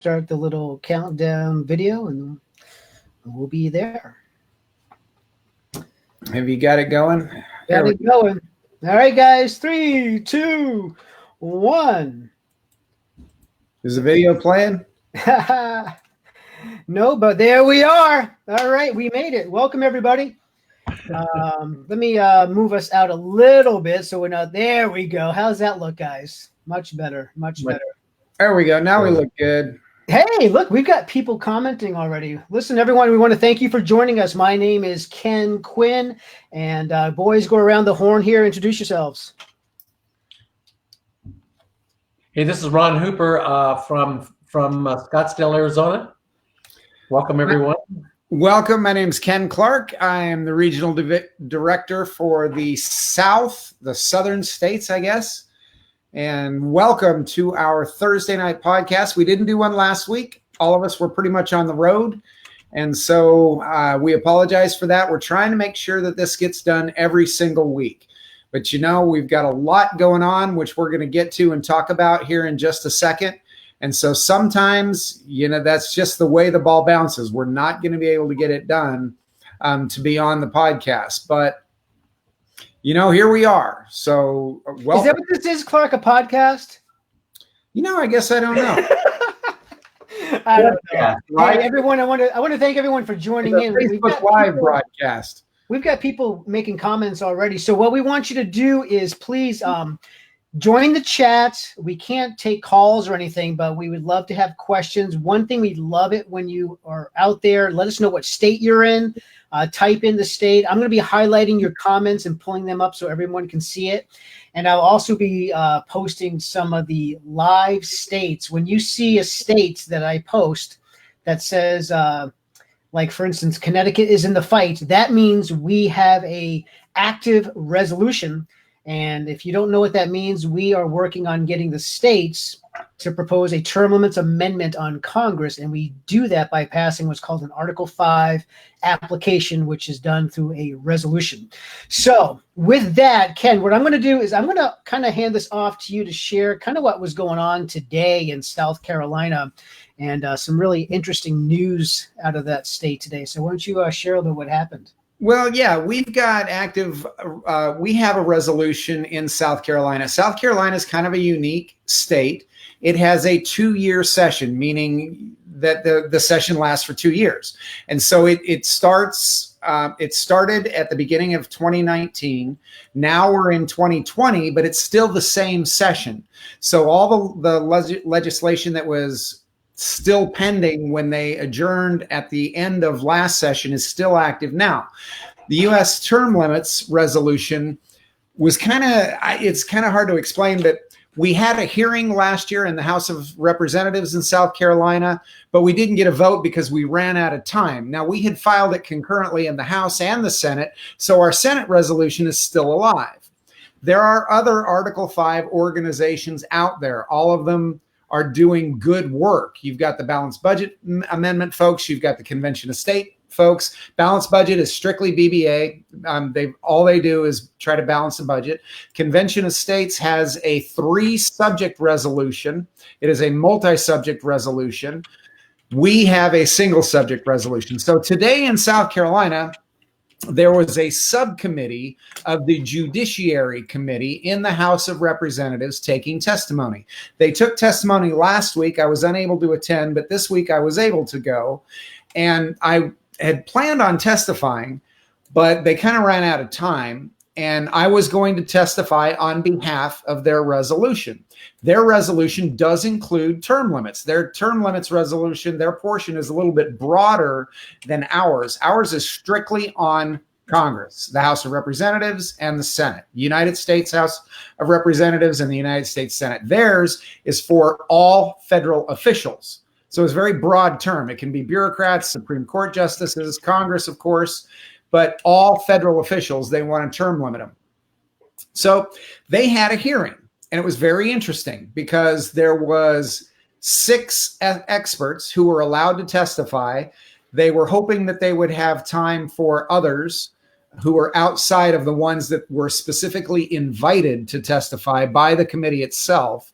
start the little countdown video and we'll be there. Have you got it going? Got it going. All right, guys. 3, 2, 1. Is the video playing? No, but there we are. All right, we made it. Welcome, everybody. Let me move us out a little bit so we're not. There we go. How's that look, guys? Much better. Much better. There we go. Now we look good. Hey, look, we've got people commenting already. Listen, everyone, we want to thank you for joining us. My name is Ken Quinn, and boys, go around the horn here. Introduce yourselves. Hey, this is Ron Hooper from Scottsdale, Arizona. Welcome, everyone. Welcome. My name is Ken Clark. I am the regional director for the southern states, I guess. And welcome to our Thursday night podcast. We didn't do one last week. All of us were pretty much on the road. And so we apologize for that. We're trying to make sure that this gets done every single week. But we've got a lot going on, which we're going to get to and talk about here in just a second. And so sometimes, that's just the way the ball bounces. We're not going to be able to get it done to be on the podcast. But here we are. So, welcome. Is that what this is, Clark? A podcast? I guess I don't know. I don't know. Right? Hey, everyone, I want to thank everyone for joining in. Facebook Live broadcast. We've got people making comments already. So what we want you to do is please join the chat. We can't take calls or anything, but we would love to have questions. One thing, we'd love it when you are out there. Let us know what state you're in. Type in the state. I'm going to be highlighting your comments and pulling them up so everyone can see it. And I'll also be posting some of the live states. When you see a state that I post that says, like, for instance, Connecticut is in the fight, that means we have a active resolution. And if you don't know what that means, we are working on getting the states to propose a term limits amendment on Congress. And we do that by passing what's called an Article 5 application, which is done through a resolution. So with that, Ken, what I'm going to do is I'm going to kind of hand this off to you to share kind of what was going on today in South Carolina and some really interesting news out of that state today. So why don't you share a little what happened? Well, yeah, we've got we have a resolution in South Carolina. South Carolina is kind of a unique state. It has a 2-year session, meaning that the session lasts for 2 years. And so it started at the beginning of 2019. Now we're in 2020, but it's still the same session. So all the legislation that was still pending when they adjourned at the end of last session is still active now. The U.S. term limits resolution was it's kind of hard to explain, but we had a hearing last year in the House of Representatives in South Carolina, but we didn't get a vote because we ran out of time. Now, we had filed it concurrently in the House and the Senate, so our Senate resolution is still alive. There are other Article 5 organizations out there. All of them are doing good work. You've got the Balanced Budget Amendment folks. You've got the Convention of State folks. Balanced Budget is strictly BBA. All they do is try to balance the budget. Convention of States has a 3-subject resolution. It is a multi-subject resolution. We have a single subject resolution. So today in South Carolina, there was a subcommittee of the Judiciary Committee in the House of Representatives taking testimony. They took testimony last week. I was unable to attend, but this week I was able to go. And I had planned on testifying, but they kind of ran out of time. And I was going to testify on behalf of their resolution. Their resolution does include term limits. Their term limits resolution, their portion is a little bit broader than ours. Ours is strictly on Congress, the House of Representatives and the Senate, United States House of Representatives and the United States Senate. Theirs is for all federal officials. So it's a very broad term. It can be bureaucrats, Supreme Court justices, Congress, of course, but all federal officials, they want to term limit them. So they had a hearing, and it was very interesting because there was 6 experts who were allowed to testify. They were hoping that they would have time for others who were outside of the ones that were specifically invited to testify by the committee itself.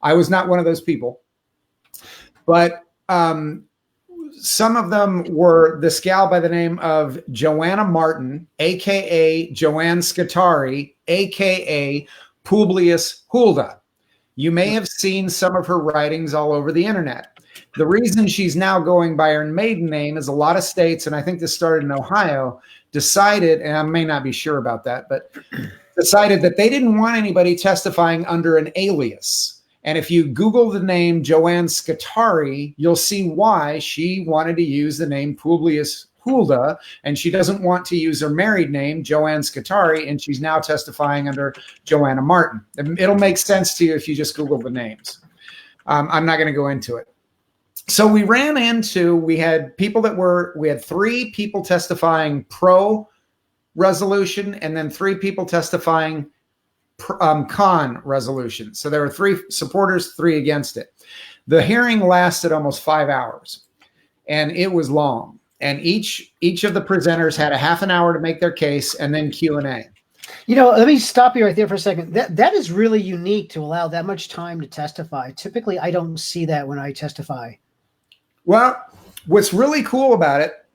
I was not one of those people. But some of them were this gal by the name of Joanna Martin, aka Joanne Scutari, aka Publius Hulda. You may have seen some of her writings all over the internet. The reason she's now going by her maiden name is a lot of states, and I think this started in Ohio, decided, and I may not be sure about that, but decided that they didn't want anybody testifying under an alias. And if you Google the name Joanne Scutari, you'll see why she wanted to use the name Publius Hulda, and she doesn't want to use her married name, Joanne Scutari, and she's now testifying under Joanna Martin. It'll make sense to you if you just Google the names. I'm not going to go into it. So we had three people testifying pro resolution and then three people testifying con resolution. So there were three supporters, three against it. The hearing lasted almost 5 hours and it was long. And each of the presenters had a half an hour to make their case and then Q&A. Let me stop you right there for a second. That is really unique to allow that much time to testify. Typically, I don't see that when I testify. Well, what's really cool about it,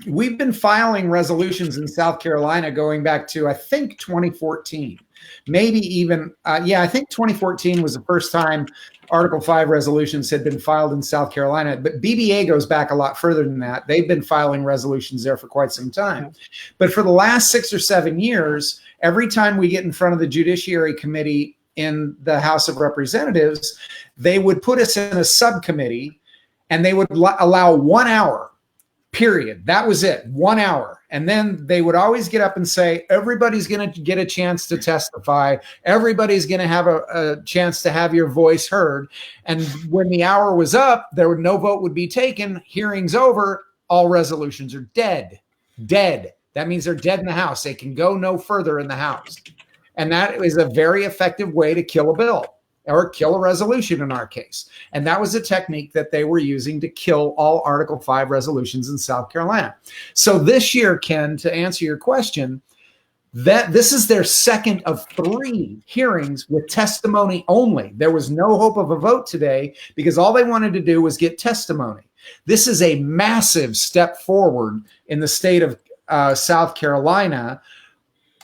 we've been filing resolutions in South Carolina going back to, I think, 2014. Maybe even, I think 2014 was the first time Article 5 resolutions had been filed in South Carolina. But BBA goes back a lot further than that. They've been filing resolutions there for quite some time. But for the last 6 or 7 years, every time we get in front of the Judiciary Committee in the House of Representatives, they would put us in a subcommittee and they would allow 1 hour, period. That was it, 1 hour. And then they would always get up and say, everybody's going to get a chance to testify. Everybody's going to have a chance to have your voice heard. And when the hour was up, no vote would be taken. Hearing's over. All resolutions are dead. Dead. That means they're dead in the House. They can go no further in the House. And that is a very effective way to kill a bill. Or kill a resolution in our case. And that was a technique that they were using to kill all Article 5 resolutions in South Carolina. So this year, Ken, to answer your question, that this is their second of 3 hearings with testimony only. There was no hope of a vote today because all they wanted to do was get testimony. This is a massive step forward in the state of South Carolina,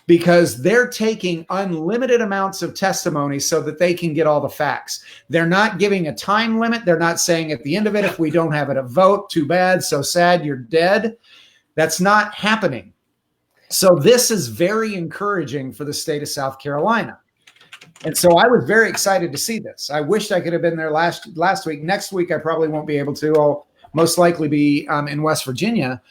because they're taking unlimited amounts of testimony so that they can get all the facts. They're not giving a time limit. They're not saying at the end of it, if we don't have it a vote, too bad, so sad, you're dead. That's not happening. So this is very encouraging for the state of South Carolina. And so I was very excited to see this. I wished I could have been there last week. Next week, I probably won't be able to. I'll most likely be in West Virginia.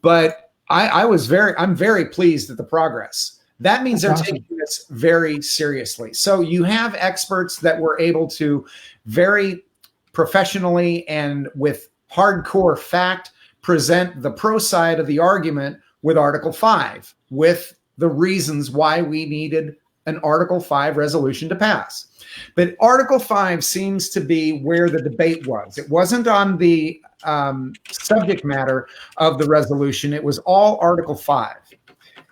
But I'm very pleased at the progress. That means they're taking this very seriously. So you have experts that were able to very professionally and with hardcore fact present the pro side of the argument with Article 5, with the reasons why we needed an Article 5 resolution to pass. But Article 5 seems to be where the debate was. It wasn't on the subject matter of the resolution. It was all Article 5.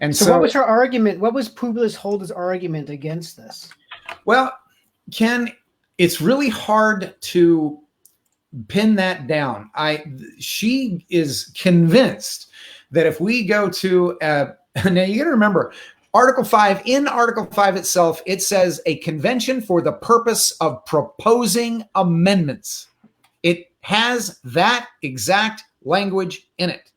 And so what was her argument? What was Publius Hulda's argument against this? Well, Ken, it's really hard to pin that down. She is convinced that if we go to now you got to remember, Article 5, in Article 5 itself, it says a convention for the purpose of proposing amendments. It has that exact language in it.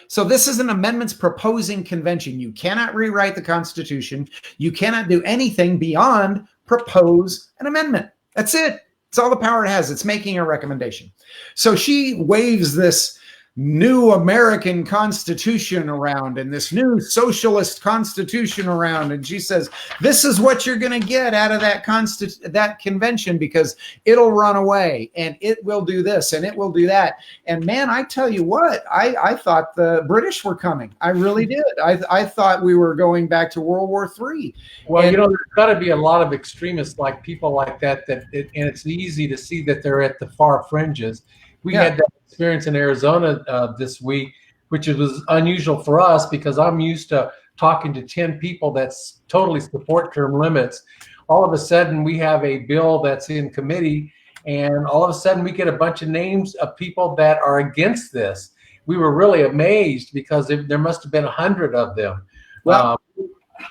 So this is an amendments proposing convention. You cannot rewrite the Constitution. You cannot do anything beyond propose an amendment. That's it. It's all the power it has. It's making a recommendation. So she waves this new American Constitution around and this new socialist Constitution around. And she says, this is what you're going to get out of that convention, because it'll run away and it will do this and it will do that. And man, I tell you what, I thought the British were coming. I really did. I thought we were going back to World War III. Well, there's got to be a lot of extremists, like people like that, and it's easy to see that they're at the far fringes. We had that experience in Arizona this week, which was unusual for us because I'm used to talking to 10 people that totally support term limits. All of a sudden, we have a bill that's in committee, And all of a sudden we get a bunch of names of people that are against this. We were really amazed because there must have been 100 of them. Well,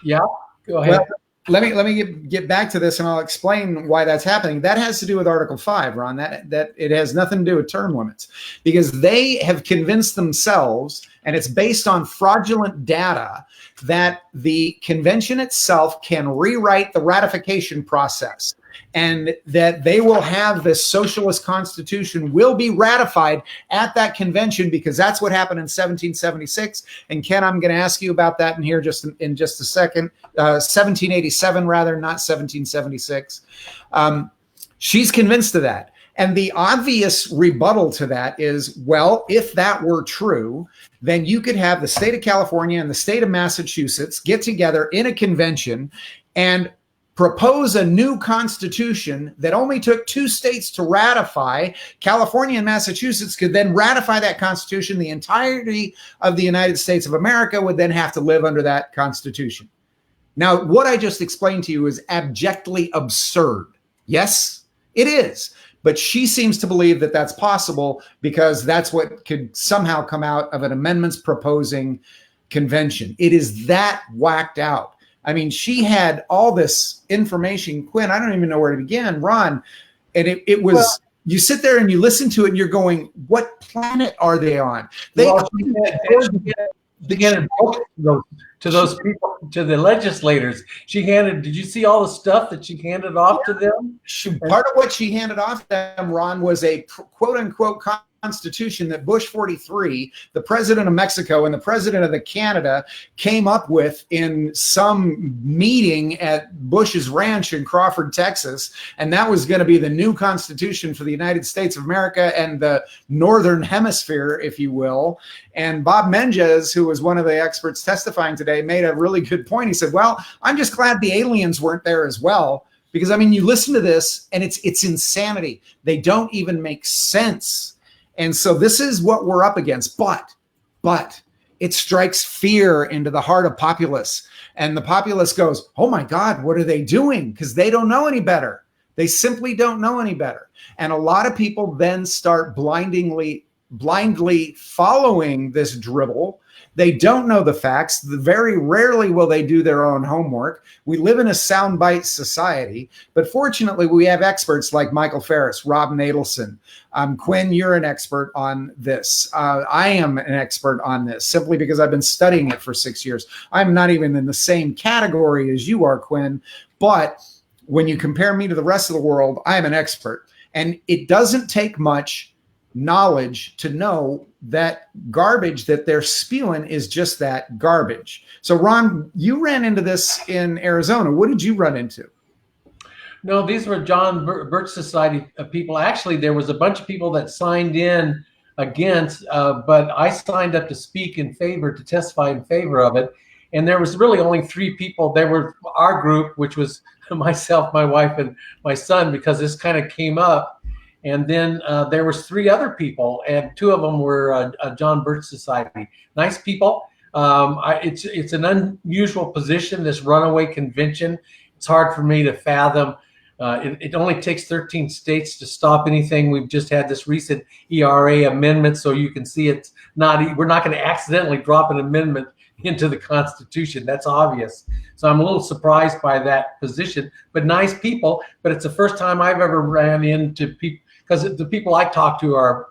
yeah, go ahead. Well, let me get back to this, and I'll explain why that's happening. That has to do with Article 5, Ron. That it has nothing to do with term limits, because they have convinced themselves, and it's based on fraudulent data, that the convention itself can rewrite the ratification process, and that they will have this socialist constitution will be ratified at that convention, because that's what happened in 1776. And Ken, I'm going to ask you about that in here in just a second. 1787, rather, not 1776. She's convinced of that. And the obvious rebuttal to that is, well, if that were true, then you could have the state of California and the state of Massachusetts get together in a convention and propose a new constitution that only took 2 states to ratify. California and Massachusetts could then ratify that constitution. The entirety of the United States of America would then have to live under that constitution. Now, what I just explained to you is abjectly absurd. Yes, it is. But she seems to believe that that's possible because that's what could somehow come out of an amendments proposing convention. It is that whacked out. I mean, she had all this information. Quinn, I don't even know where to begin. Ron, and it was, well, you sit there and you listen to it and you're going, what planet are they on? To those people, to the legislators, did you see all the stuff that she handed off to them? Part of what she handed off to them, Ron, was a quote unquote constitution that Bush 43, the president of Mexico and the president of Canada, came up with in some meeting at Bush's ranch in Crawford, Texas. And that was going to be the new constitution for the United States of America and the Northern Hemisphere, if you will. And Bob Menendez, who was one of the experts testifying today, made a really good point. He said, well, I'm just glad the aliens weren't there as well. Because, I mean, you listen to this and it's insanity. They don't even make sense. And so this is what we're up against. But it strikes fear into the heart of populace. And the populace goes, oh my God, what are they doing? Because they don't know any better. They simply don't know any better. And a lot of people then start blindly following this dribble. They don't know the facts. Very rarely will they do their own homework. We live in a soundbite society, but fortunately we have experts like Michael Ferris, Rob Natelson. Quinn, you're an expert on this. I am an expert on this simply because I've been studying it for 6 years. I'm not even in the same category as you are, Quinn, but when you compare me to the rest of the world, I'm an expert. And it doesn't take much knowledge to know that garbage that they're spewing is just that, garbage. So Ron, you ran into this in Arizona. What did you run into? No, these were John Birch Society people. Actually, there was a bunch of people that signed in against, but I signed up to speak in favor, to testify in favor of it. And there was really only 3 people. There were our group, which was myself, my wife, and my son, because this kind of came up. And then there was 3 other people, and 2 of them were John Birch Society. Nice people. It's an unusual position, this runaway convention. It's hard for me to fathom. It only takes 13 states to stop anything. We've just had this recent ERA amendment, so you can see it's not. We're not going to accidentally drop an amendment into the Constitution. That's obvious. So I'm a little surprised by that position. But nice people. But it's the first time I've ever ran into people, because the people I talk to are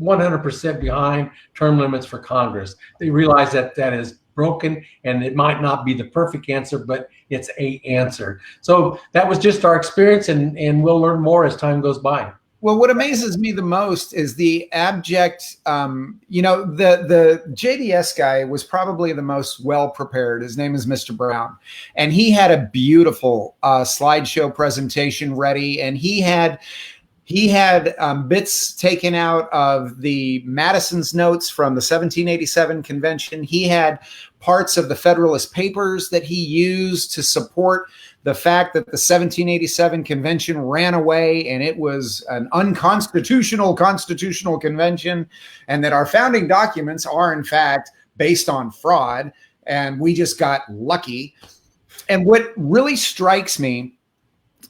100% behind term limits for Congress. They realize that that is broken, and it might not be the perfect answer, but it's a answer. So that was just our experience, and we'll learn more as time goes by. Well, what amazes me the most is the abject, the JDS guy was probably the most well-prepared. His name is Mr. Brown. And he had a beautiful slideshow presentation ready. And he had bits taken out of the Madison's notes from the 1787 convention. He had parts of the Federalist Papers that he used to support the fact that the 1787 convention ran away and it was an unconstitutional constitutional convention, and that our founding documents are in fact based on fraud, and we just got lucky. And what really strikes me,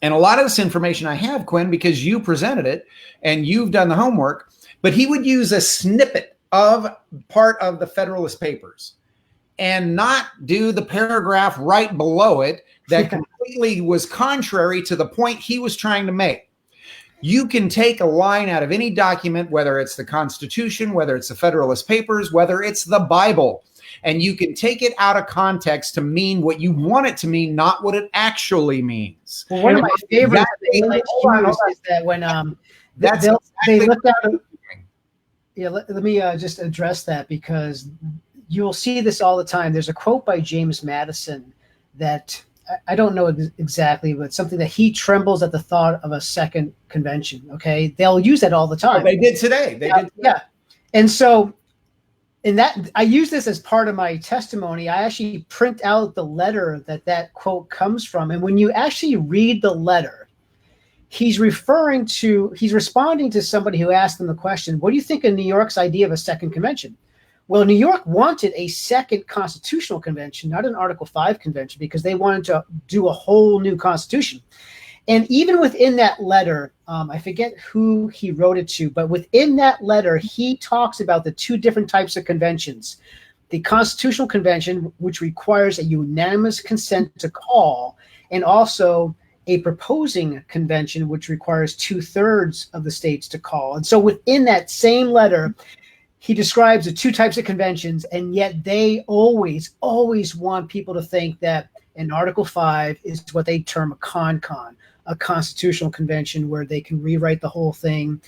And a lot of this information I have, Quinn, because you presented it and you've done the homework, but he would use a snippet of part of the Federalist Papers and not do the paragraph right below it that completely was contrary to the point he was trying to make. You can take a line out of any document, whether it's the Constitution, whether it's the Federalist Papers, whether it's the Bible, and you can take it out of context to mean what you want it to mean, not what it actually means. Well, one of my favorite things I use is that when they looked out. Yeah, let me just address that, because you'll see this all the time. There's a quote by James Madison that I don't know exactly, but something that he trembles at the thought of a second convention. Okay, they'll use that all the time. They did today. Yeah, and so in that, I use this as part of my testimony. I actually print out the letter that quote comes from, and when you actually read the letter, he's responding to somebody who asked him the question, "What do you think of New York's idea of a second convention?" Well, New York wanted a second constitutional convention, not an Article 5 convention, because they wanted to do a whole new constitution. And even within that letter, I forget who he wrote it to, but within that letter, he talks about the two different types of conventions. The constitutional convention, which requires a unanimous consent to call, and also a proposing convention, which requires 2/3 of the states to call. And so within that same letter, he describes the two types of conventions, and yet they always want people to think that an Article 5 is what they term a con, a constitutional convention where they can rewrite the whole thing.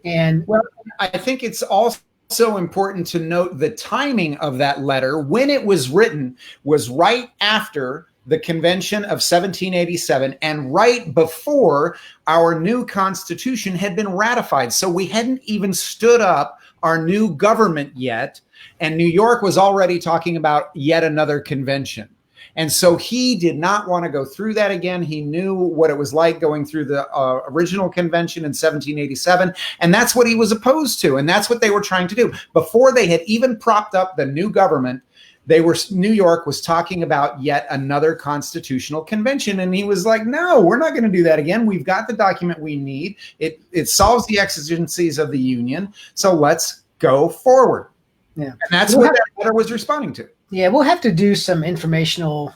And well, I think it's also important to note the timing of that letter. When it was written was right after the Convention of 1787 and right before our new Constitution had been ratified. So we hadn't even stood up our new government yet, and New York was already talking about yet another convention. And so he did not want to go through that again. He knew what it was like going through the original convention in 1787, and that's what he was opposed to, and that's what they were trying to do. Before they had even propped up the new government, New York was talking about yet another constitutional convention. And he was like, no, we're not going to do that again. We've got the document we need. It solves the exigencies of the Union. So let's go forward. Yeah. And that's what that letter was responding to. Yeah, we'll have to do some informational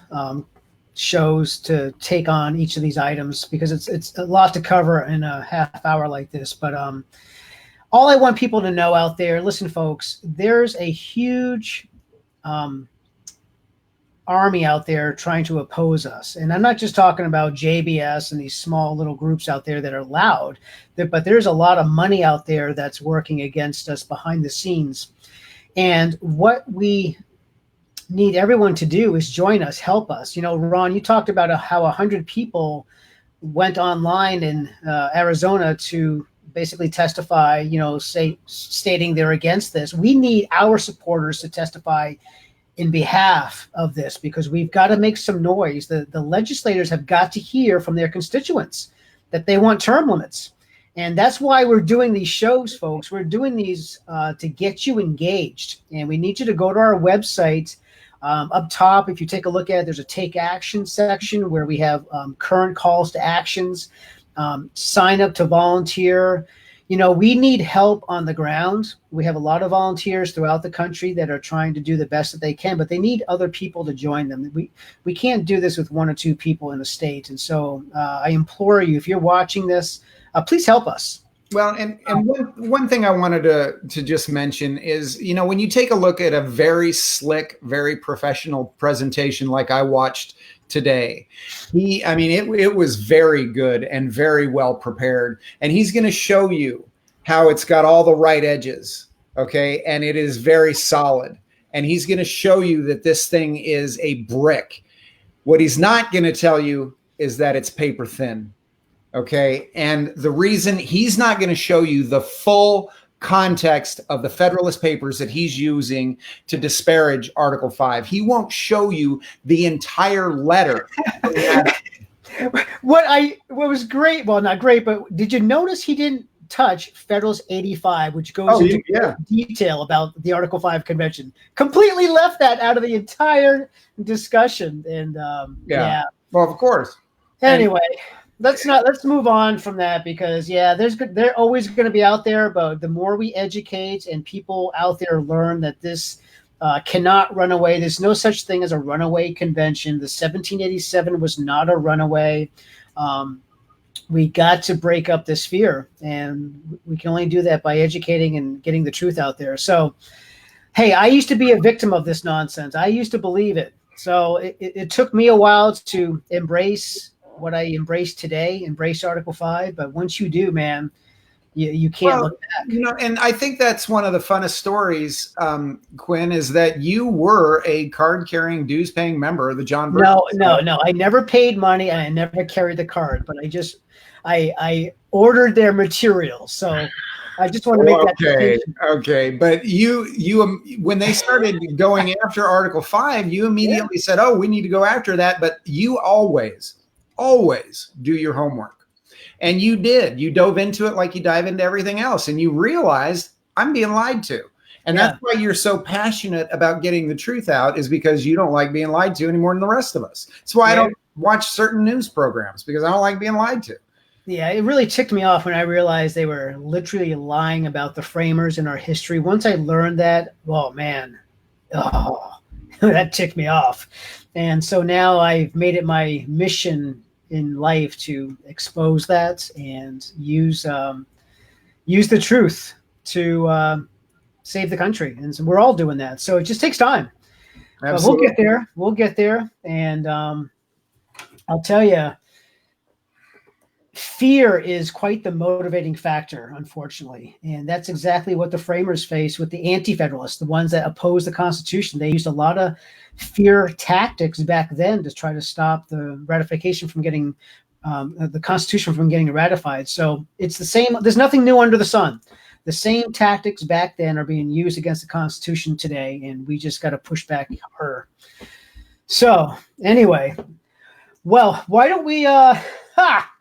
shows to take on each of these items, because it's a lot to cover in a half hour like this. But all I want people to know out there, listen, folks, there's a huge army out there trying to oppose us. And I'm not just talking about JBS and these small little groups out there that are loud, but there's a lot of money out there that's working against us behind the scenes. And what we need everyone to do is join us, help us. You know, Ron, you talked about how 100 people went online in Arizona to basically testify, you know, stating they're against this. We need our supporters to testify in behalf of this, because we've got to make some noise. The legislators have got to hear from their constituents that they want term limits. And that's why we're doing these shows, folks. We're doing these to get you engaged. And we need you to go to our website. Up top, if you take a look at it, there's a take action section where we have current calls to actions. Sign up to volunteer. You know, we need help on the ground. We have a lot of volunteers throughout the country that are trying to do the best that they can, but they need other people to join them. We can't do this with one or two people in a state. And so I implore you, if you're watching this, please help us. Well, and one thing I wanted to just mention is, you know, when you take a look at a very slick, very professional presentation like I watched today, it was very good and very well prepared. And he's going to show you how it's got all the right edges, okay? And it is very solid. And he's going to show you that this thing is a brick. What he's not going to tell you is that it's paper thin. Okay. And the reason he's not going to show you the full context of the Federalist Papers that he's using to disparage Article 5, he won't show you the entire letter. What was great, well, not great, but did you notice he didn't touch Federalist 85, which goes into detail about the Article 5 convention? Completely left that out of the entire discussion. And yeah. Well, of course. Anyway. let's move on from that, because they're always going to be out there, but the more we educate and people out there learn that this cannot run away. There's no such thing as a runaway convention. The 1787 was not a runaway. We got to break up this fear, and we can only do that by educating and getting the truth out there. So, hey, I used to be a victim of this nonsense. I used to believe it. So it took me a while to embrace what I embrace today, embrace Article 5. But once you do, man, you can't look back. And I think that's one of the funnest stories, Quinn, is that you were a card-carrying, dues-paying member of the John Birch. No. I never paid money, and I never carried the card. But I ordered their material. So I just want to make that distinction. Okay. But you when they started going after Article 5, you immediately said, "Oh, we need to go after that." But you always do your homework. And you did. You dove into it like you dive into everything else. And you realized, I'm being lied to. And that's why you're so passionate about getting the truth out, is because you don't like being lied to any more than the rest of us. That's why I don't watch certain news programs, because I don't like being lied to. Yeah, it really ticked me off when I realized they were literally lying about the framers in our history. Once I learned that, that ticked me off. And so now I've made it my mission in life to expose that and use the truth to save the country. And so we're all doing that. So it just takes time. We'll get there. We'll get there. And I'll tell you, fear is quite the motivating factor, unfortunately. And that's exactly what the framers faced with the anti-federalists, the ones that opposed the Constitution. They used a lot of fear tactics back then to try to stop the ratification from getting the Constitution from getting ratified. So it's the same. There's nothing new under the sun. The same tactics back then are being used against the Constitution today, and we just got to push back harder. So anyway, well, why don't we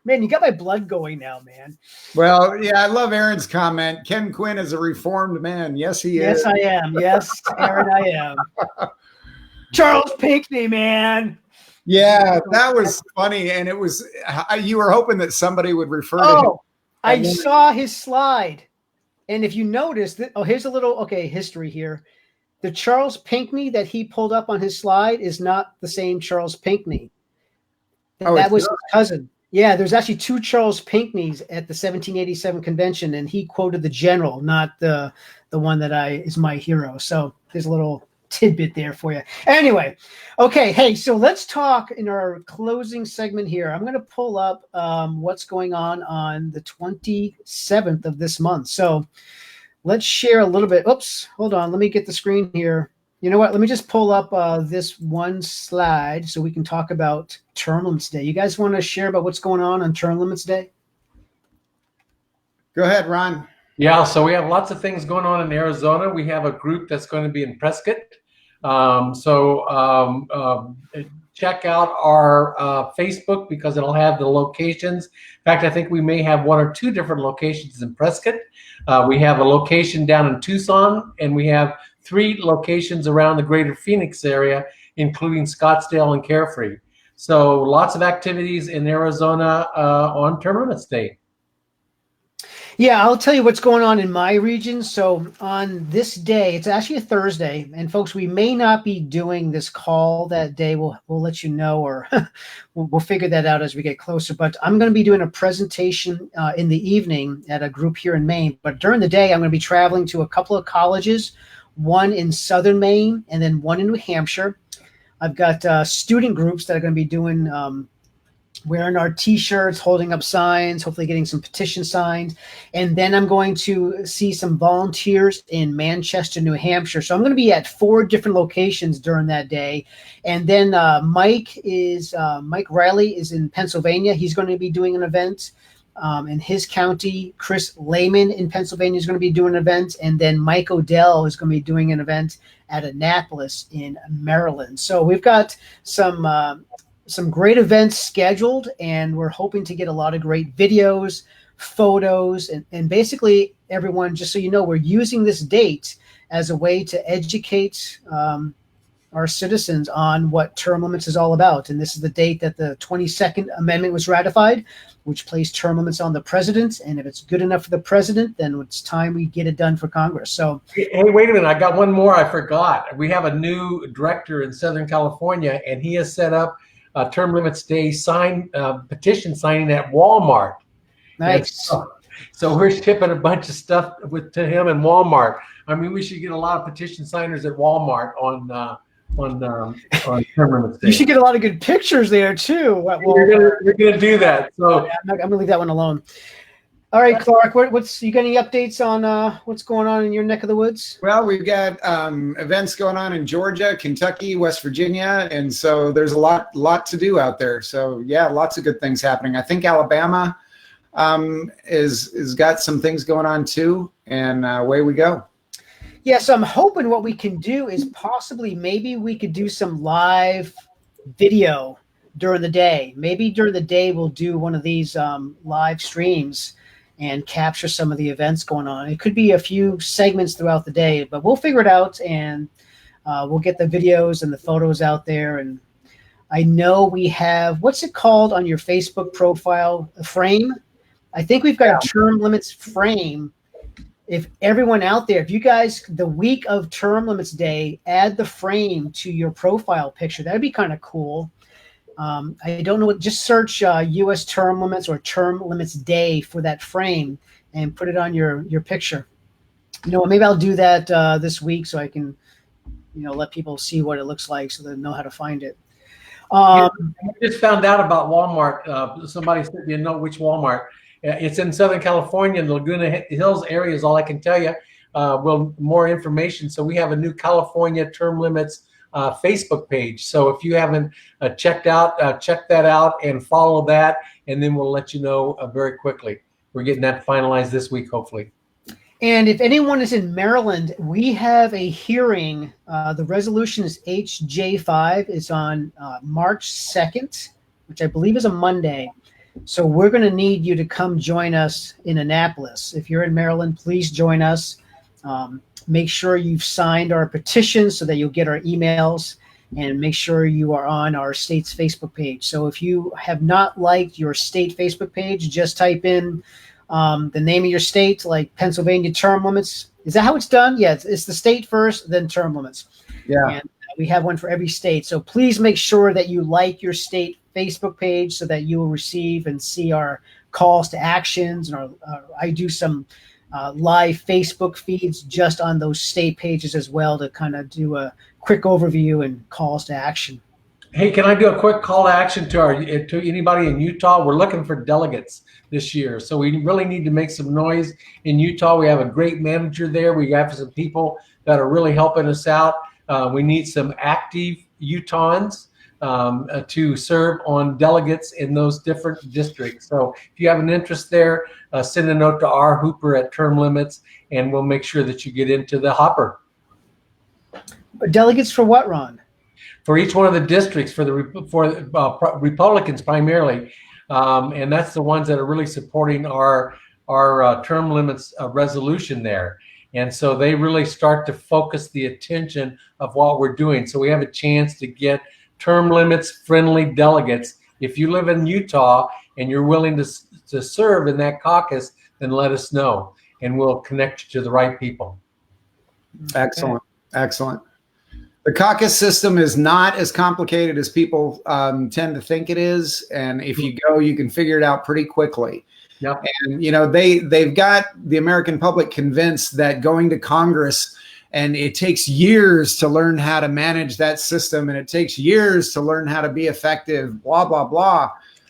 man, you got my blood going now, man. Well, yeah, I love Aaron's comment. Ken Quinn is a reformed man. Yes, he is. Yes, I am. Yes, Aaron, I am. Charles Pinckney, man. Yeah, that was funny. And it was, you were hoping that somebody would refer to him. I saw his slide. And if you notice that, here's a little, history here. The Charles Pinckney that he pulled up on his slide is not the same Charles Pinckney. That was his cousin. Yeah, there's actually two Charles Pinckneys at the 1787 convention, and he quoted the general, not the one that is my hero. So there's a little tidbit there for you. Anyway, okay, hey, so let's talk in our closing segment here. I'm going to pull up what's going on the 27th of this month. So let's share a little bit. Oops, hold on. Let me get the screen here. You know what? Let me just pull up this one slide so we can talk about Term Limits Day. You guys want to share about what's going on Term Limits Day? Go ahead, Ron. Yeah, so we have lots of things going on in Arizona. We have a group that's going to be in Prescott. Check out our Facebook, because it'll have the locations. In fact, I think we may have one or two different locations in Prescott. We have a location down in Tucson, and we have 3 locations around the greater Phoenix area, including Scottsdale and Carefree. So lots of activities in Arizona on Term Limits Day. Yeah, I'll tell you what's going on in my region. So on this day, it's actually a Thursday, and folks, we may not be doing this call that day. We'll let you know, or we'll figure that out as we get closer. But I'm going to be doing a presentation in the evening at a group here in Maine. But during the day, I'm going to be traveling to a couple of colleges, one in southern Maine and then one in New Hampshire. I've got student groups that are going to be doing wearing our T-shirts, holding up signs, hopefully getting some petition signed. And then I'm going to see some volunteers in Manchester, New Hampshire. So I'm going to be at 4 different locations during that day. And then Mike Riley is in Pennsylvania. He's going to be doing an event in his county. Chris Lehman in Pennsylvania is going to be doing an event. And then Mike Odell is going to be doing an event at Annapolis in Maryland. So we've got some great events scheduled, and we're hoping to get a lot of great videos, photos, and basically everyone, just so you know, we're using this date as a way to educate our citizens on what term limits is all about. And this is the date that the 22nd Amendment was ratified, which placed term limits on the president. And if it's good enough for the president, then it's time we get it done for Congress. So, hey, wait a minute. I got one more I forgot. We have a new director in Southern California, and he has set up a term limits day petition signing at Walmart. nice. So we're shipping a bunch of stuff to him and Walmart. I mean, we should get a lot of petition signers at Walmart on term limits day. You should get a lot of good pictures there too. We're gonna do that. So I'm gonna leave that one alone. All right, Clark, what's you got any updates on what's going on in your neck of the woods? Well, we've got events going on in Georgia, Kentucky, West Virginia, and so there's a lot to do out there. So yeah, lots of good things happening. I think Alabama is got some things going on too, and away we go. Yeah, so I'm hoping what we can do is possibly maybe we could do some live video during the day. Maybe during the day we'll do one of these live streams and capture some of the events going on. It could be a few segments throughout the day, but we'll figure it out, and we'll get the videos and the photos out there. And I know we have, what's it called on your Facebook profile? A frame? I think we've got a term limits frame. If everyone out there, if you guys, the week of term limits day, add the frame to your profile picture, that'd be kind of cool. I don't know what, just search U.S. term limits or term limits day for that frame and put it on your picture. You know, maybe I'll do that this week so I can, let people see what it looks like so they know how to find it. I just found out about Walmart. Somebody said, you know which Walmart. It's in Southern California, the Laguna Hills area is all I can tell you. Well, more information. So we have a new California term limits Facebook page. So if you haven't check that out and follow that, and then we'll let you know very quickly. We're getting that finalized this week, hopefully. And if anyone is in Maryland, we have a hearing. The resolution is HJ5. It's on March 2nd, which I believe is a Monday. So we're going to need you to come join us in Annapolis. If you're in Maryland, please join us. Make sure you've signed our petition so that you'll get our emails, and make sure you are on our state's Facebook page. So if you have not liked your state Facebook page, just type in the name of your state, like Pennsylvania term limits. Is that how it's done? Yeah, it's the state first, then term limits. Yeah. And we have one for every state. So please make sure that you like your state Facebook page so that you will receive and see our calls to actions. And I do some live Facebook feeds just on those state pages as well to kind of do a quick overview and calls to action. Hey, can I do a quick call to action to anybody in Utah? We're looking for delegates this year, so we really need to make some noise in Utah. We have a great manager there. We have some people that are really helping us out. We need some active Utahns to serve on delegates in those different districts. So if you have an interest there, send a note to R. Hooper at Term Limits, and we'll make sure that you get into the hopper. Delegates for what, Ron? For each one of the districts, for Republicans primarily, and that's the ones that are really supporting our term limits resolution there. And so they really start to focus the attention of what we're doing. So we have a chance to get term limits friendly delegates. If you live in Utah and you're willing to serve in that caucus, then let us know and we'll connect you to the right people. Excellent. Excellent. The caucus system is not as complicated as people tend to think it is. And if you go, you can figure it out pretty quickly. Yep. And, they've got the American public convinced that going to Congress, and it takes years to learn how to manage that system, and it takes years to learn how to be effective, blah, blah, blah.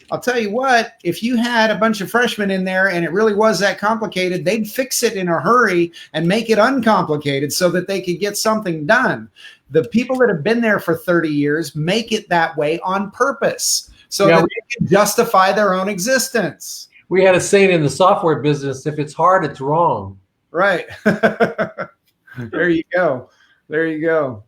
I'll tell you what, if you had a bunch of freshmen in there and it really was that complicated, they'd fix it in a hurry and make it uncomplicated so that they could get something done. The people that have been there for 30 years make it that way on purpose so that they can justify their own existence. We had a saying in the software business, if it's hard, it's wrong. Right. There you go. There you go.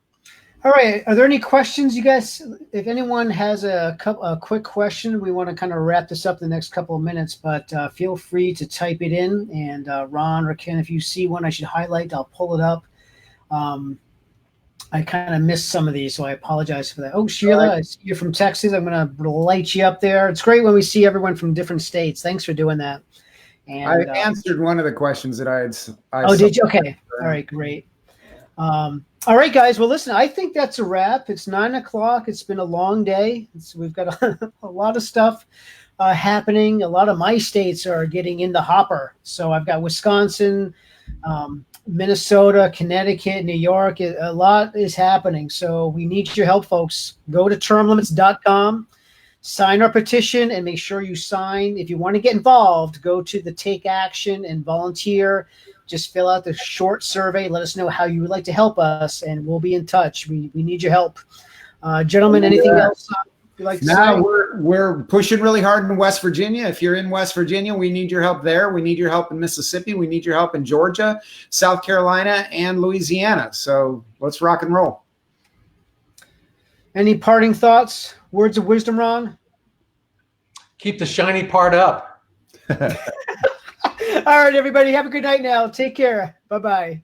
All right. Are there any questions, you guys? If anyone has a quick question, we want to kind of wrap this up in the next couple of minutes, but feel free to type it in. And Ron or Ken, if you see one I should highlight, I'll pull it up. I kind of missed some of these, so I apologize for that. Oh, Sheila, I see you're from Texas. I'm going to light you up there. It's great when we see everyone from different states. Thanks for doing that. And I answered one of the questions that oh, did you? Okay. All right, great. All right, guys. Well, listen, I think that's a wrap. It's 9:00. It's been a long day. We've got a lot of stuff happening. A lot of my states are getting in the hopper. So I've got Wisconsin, Minnesota, Connecticut, New York. A lot is happening. So we need your help, folks. Go to termlimits.com, sign our petition, and make sure you sign. If you want to get involved, go to the Take Action and volunteer. Just fill out the short survey. Let us know how you would like to help us, and we'll be in touch. We need your help. Gentlemen, anything else you'd like to say? We're pushing really hard in West Virginia. If you're in West Virginia, we need your help there. We need your help in Mississippi. We need your help in Georgia, South Carolina, and Louisiana. So let's rock and roll. Any parting thoughts? Words of wisdom, Ron? Keep the shiny part up. All right, everybody. Have a good night now. Take care. Bye-bye.